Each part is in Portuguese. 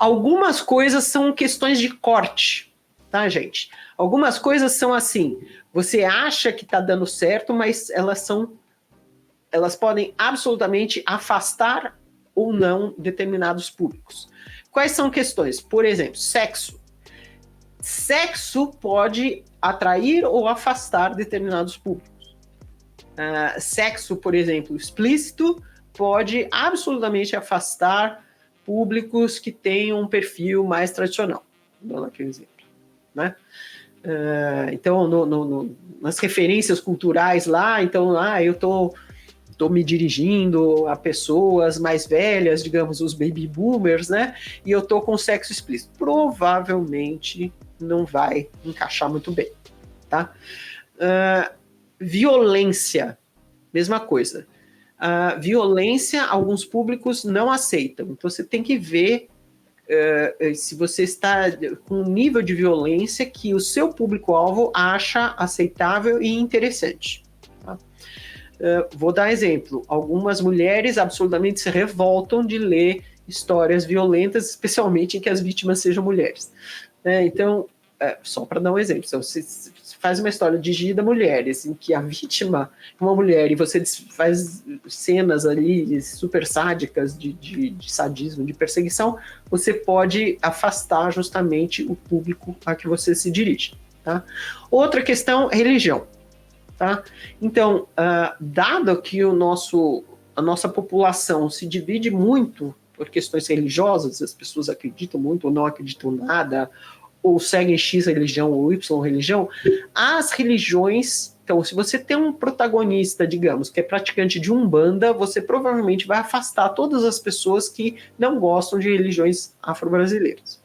Algumas coisas são questões de corte, tá, gente? Algumas coisas são assim, você acha que está dando certo, mas elas podem absolutamente afastar ou não determinados públicos. Quais são questões? Por exemplo, sexo. Sexo pode atrair ou afastar determinados públicos. Sexo, por exemplo, explícito, pode absolutamente afastar públicos que têm um perfil mais tradicional. Dando aqui um exemplo, né? Então, nas referências culturais lá, então, eu estou me dirigindo a pessoas mais velhas, digamos, os baby boomers, né? E eu estou com sexo explícito. Provavelmente não vai encaixar muito bem, tá? Violência, mesma coisa. Violência, alguns públicos não aceitam. Então, você tem que ver se você está com um nível de violência que o seu público-alvo acha aceitável e interessante. Tá? Vou dar exemplo. Algumas mulheres absolutamente se revoltam de ler histórias violentas, especialmente em que as vítimas sejam mulheres. Então, só para dar um exemplo, então, você faz uma história dirigida a mulheres, em que a vítima é uma mulher, e você faz cenas ali super sádicas de sadismo, de perseguição, você pode afastar justamente o público a que você se dirige. Tá? Outra questão, religião. Tá? Então, dado que a nossa população se divide muito por questões religiosas, as pessoas acreditam muito ou não acreditam nada, ou seguem X religião ou Y religião, as religiões... Então, se você tem um protagonista, digamos, que é praticante de Umbanda, você provavelmente vai afastar todas as pessoas que não gostam de religiões afro-brasileiras.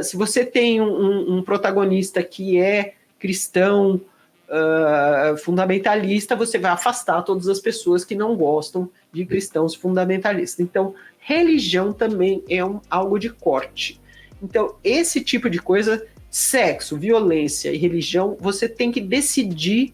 Se você tem um protagonista que é cristão, fundamentalista, você vai afastar todas as pessoas que não gostam de cristãos fundamentalistas. Então, religião também é algo de corte. Então, esse tipo de coisa, sexo, violência e religião, você tem que decidir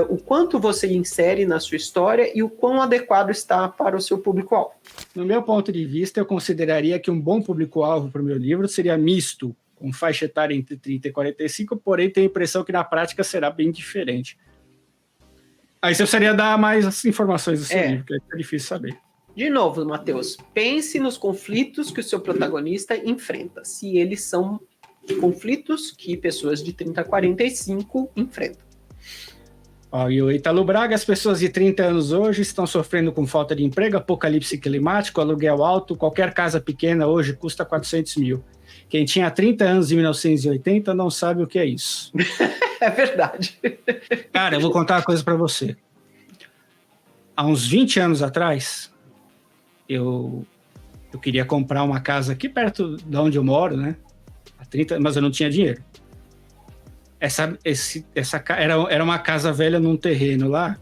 o quanto você insere na sua história e o quão adequado está para o seu público-alvo. No meu ponto de vista, eu consideraria que um bom público-alvo para o meu livro seria misto, com faixa etária entre 30 e 45, porém tenho a impressão que na prática será bem diferente. Aí você precisaria dar mais informações do seu livro, que é difícil saber. De novo, Matheus, pense nos conflitos que o seu protagonista enfrenta, se eles são conflitos que pessoas de 30 a 45 enfrentam. E o Ítalo Braga, as pessoas de 30 anos hoje estão sofrendo com falta de emprego, apocalipse climático, aluguel alto, qualquer casa pequena hoje custa 400 mil. Quem tinha 30 anos em 1980 não sabe o que é isso. É verdade. Cara, eu vou contar uma coisa para você. Há uns 20 anos atrás, eu queria comprar uma casa aqui perto de onde eu moro, né? Mas eu não tinha dinheiro. Era uma casa velha num terreno lá.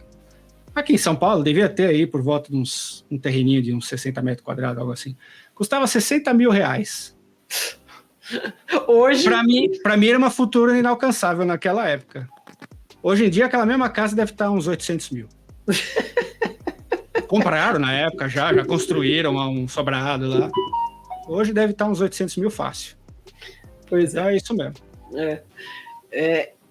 Aqui em São Paulo, devia ter aí por volta de um terreninho de uns 60 metros quadrados, algo assim. Custava 60 mil reais. Hoje... Para mim era uma fortuna inalcançável naquela época. Hoje em dia, aquela mesma casa deve estar uns 800 mil. Compraram na época já construíram um sobrado lá. Hoje deve estar uns 800 mil fácil. Pois é. É isso mesmo.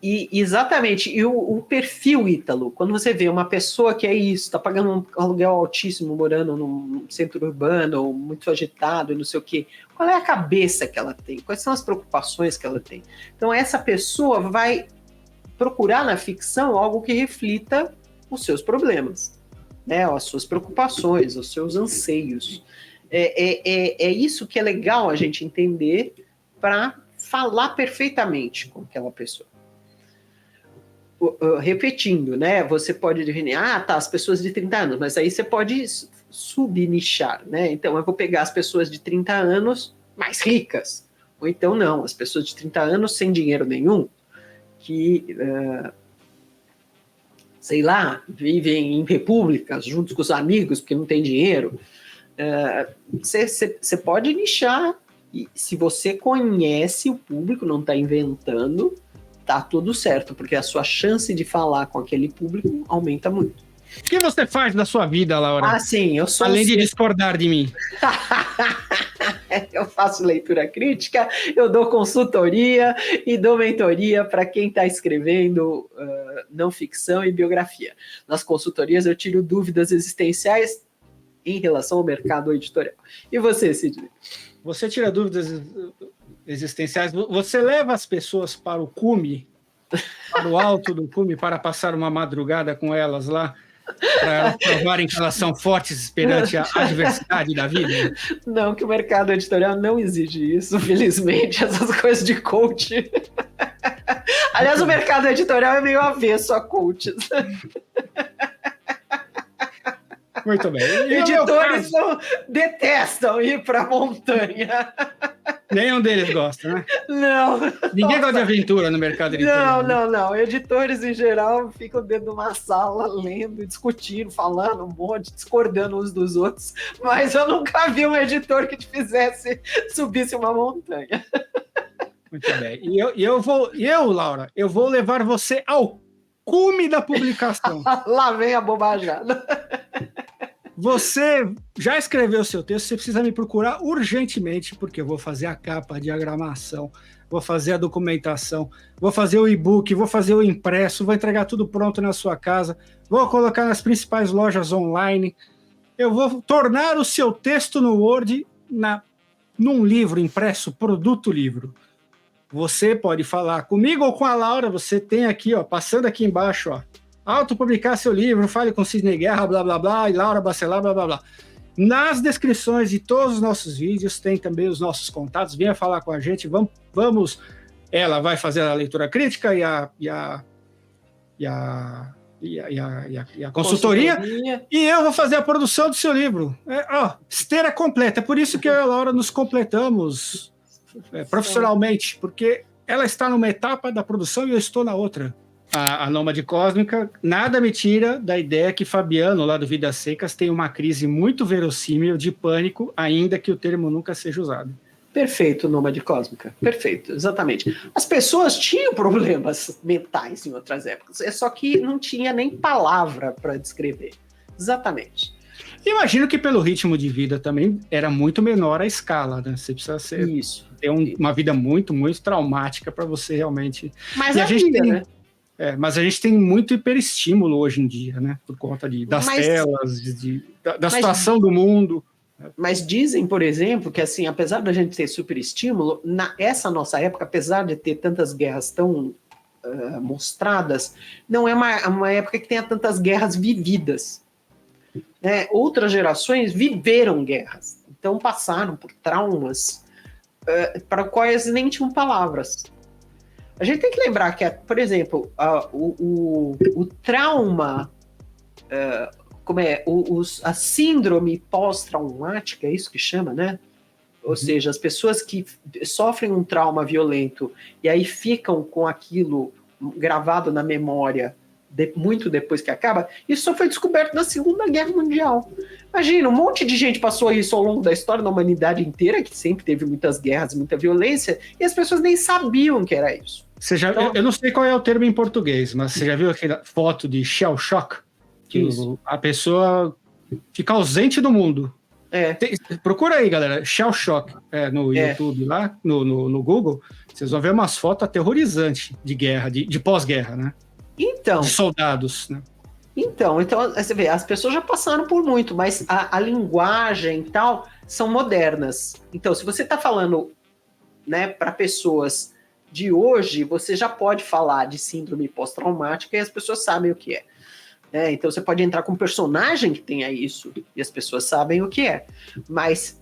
E exatamente, e o perfil, Ítalo, quando você vê uma pessoa que é isso, está pagando um aluguel altíssimo, morando num centro urbano, muito agitado e não sei o quê, qual é a cabeça que ela tem? Quais são as preocupações que ela tem? Então essa pessoa vai procurar na ficção algo que reflita os seus problemas, né? As suas preocupações, os seus anseios. É isso que é legal a gente entender para falar perfeitamente com aquela pessoa. Repetindo, né? Você pode definir, as pessoas de 30 anos, mas aí você pode subnichar, né? Então eu vou pegar as pessoas de 30 anos mais ricas, ou então não, as pessoas de 30 anos sem dinheiro nenhum, que, sei lá, vivem em repúblicas, juntos com os amigos, porque não tem dinheiro. Você pode nichar, e se você conhece o público, não está inventando, tá tudo certo, porque a sua chance de falar com aquele público aumenta muito. O que você faz da sua vida, Laura? Ah, sim, eu sou além de discordar de mim. Eu faço leitura crítica, eu dou consultoria e dou mentoria para quem está escrevendo não ficção e biografia. Nas consultorias eu tiro dúvidas existenciais em relação ao mercado editorial. E você, Sidney? Você tira dúvidas existenciais, você leva as pessoas para o cume, para o alto do cume, para passar uma madrugada com elas lá, para elas provarem que elas são fortes perante a adversidade da vida? Não, que o mercado editorial não exige isso, felizmente, essas coisas de coach. Aliás, o mercado editorial é meio avesso a coaches. Muito bem. Editores detestam ir para a montanha. Nenhum deles gosta, né? Não. Ninguém gosta de aventura no mercado editorial. Não. Editores, em geral, ficam dentro de uma sala, lendo, discutindo, falando um monte, discordando uns dos outros. Mas eu nunca vi um editor que te fizesse subisse uma montanha. Muito bem. Laura, eu vou levar você ao cume da publicação. Lá vem a bobajada. Você já escreveu seu texto, você precisa me procurar urgentemente, porque eu vou fazer a capa, a diagramação, vou fazer a documentação, vou fazer o e-book, vou fazer o impresso, vou entregar tudo pronto na sua casa, vou colocar nas principais lojas online, eu vou tornar o seu texto no Word num livro impresso, produto livro. Você pode falar comigo ou com a Laura, você tem aqui, ó, passando aqui embaixo, ó, autopublicar seu livro, fale com Sidney Guerra, blá, blá, blá, e Laura Bacelar, blá, blá, blá. Nas descrições de todos os nossos vídeos tem também os nossos contatos, venha falar com a gente, vamos ela vai fazer a leitura crítica e a consultoria, e eu vou fazer a produção do seu livro. Esteira completa, é por isso que eu e a Laura nos completamos profissionalmente, porque ela está numa etapa da produção e eu estou na outra. A Nômade Cósmica nada me tira da ideia que Fabiano, lá do Vidas Secas, tem uma crise muito verossímil de pânico, ainda que o termo nunca seja usado. Perfeito, Nômade Cósmica. Perfeito, exatamente. As pessoas tinham problemas mentais em outras épocas, é só que não tinha nem palavra para descrever. Exatamente. Imagino que pelo ritmo de vida também era muito menor a escala, né? Você precisa ter uma vida muito, muito traumática para você realmente... Mas a gente tem, né? Mas a gente tem muito hiperestímulo hoje em dia, né? Por conta das telas, da situação do mundo. Mas dizem, por exemplo, que assim, apesar da gente ter superestímulo, essa nossa época, apesar de ter tantas guerras tão mostradas, não é uma época que tenha tantas guerras vividas. Né? Outras gerações viveram guerras, então passaram por traumas para os quais nem tinham palavras. A gente tem que lembrar que, por exemplo, o trauma, a síndrome pós-traumática, é isso que chama, né? Ou seja, as pessoas que sofrem um trauma violento e aí ficam com aquilo gravado na memória muito depois que acaba, isso só foi descoberto na Segunda Guerra Mundial. Imagina, um monte de gente passou isso ao longo da história da humanidade inteira, que sempre teve muitas guerras, muita violência, e as pessoas nem sabiam que era isso. Eu não sei qual é o termo em português, mas você já viu aquela foto de shell shock? Que a pessoa fica ausente do mundo. Procura aí, galera, shell shock no YouTube, lá no Google, vocês vão ver umas fotos aterrorizantes de guerra, de pós-guerra, né? Então, de soldados, né? Então, você vê, as pessoas já passaram por muito, mas a linguagem e tal são modernas. Então, se você está falando, né, para pessoas de hoje, você já pode falar de síndrome pós-traumática e as pessoas sabem o que é. Então, você pode entrar com um personagem que tenha isso e as pessoas sabem o que é. Mas,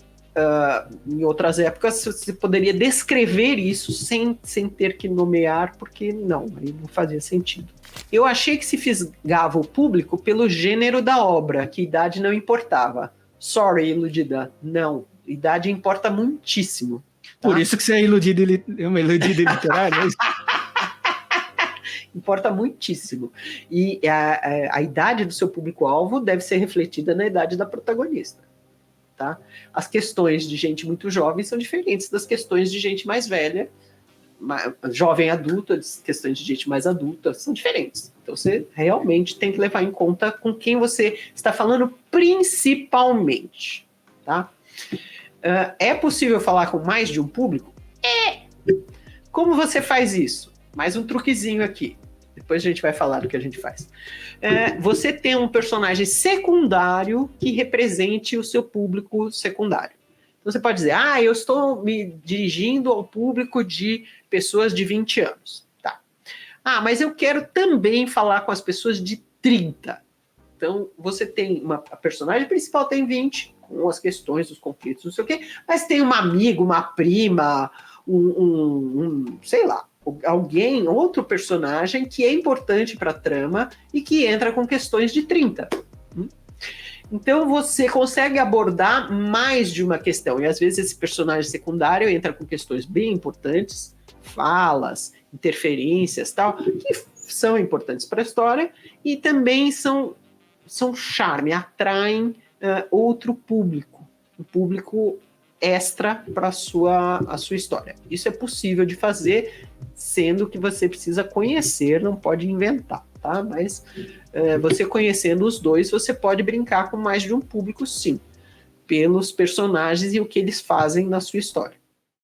em outras épocas, você poderia descrever isso sem ter que nomear, porque aí não fazia sentido. Eu achei que se fisgava o público pelo gênero da obra, que idade não importava. Sorry, iludida. Não, idade importa muitíssimo. Tá? Por isso que você é uma iludida literária. Importa muitíssimo. E a idade do seu público-alvo deve ser refletida na idade da protagonista. Tá? As questões de gente muito jovem são diferentes das questões de gente mais velha, jovem adulto, questões de gente mais adulta, são diferentes. Então você realmente tem que levar em conta com quem você está falando principalmente, tá? É possível falar com mais de um público? É! Como você faz isso? Mais um truquezinho aqui. Depois a gente vai falar do que a gente faz. Você tem um personagem secundário que represente o seu público secundário. Então você pode dizer, eu estou me dirigindo ao público de pessoas de 20 anos. Tá. Mas eu quero também falar com as pessoas de 30. Então você tem a personagem principal tem 20, com as questões, os conflitos, não sei o quê, mas tem uma amiga, uma prima, sei lá, alguém, outro personagem que é importante para a trama e que entra com questões de 30. Então você consegue abordar mais de uma questão, e às vezes esse personagem secundário entra com questões bem importantes, falas, interferências, tal, que são importantes para a história e também são charme, atraem outro público, um público extra para a sua história. Isso é possível de fazer, sendo que você precisa conhecer, não pode inventar, tá? Mas você conhecendo os dois, você pode brincar com mais de um público, sim, pelos personagens e o que eles fazem na sua história.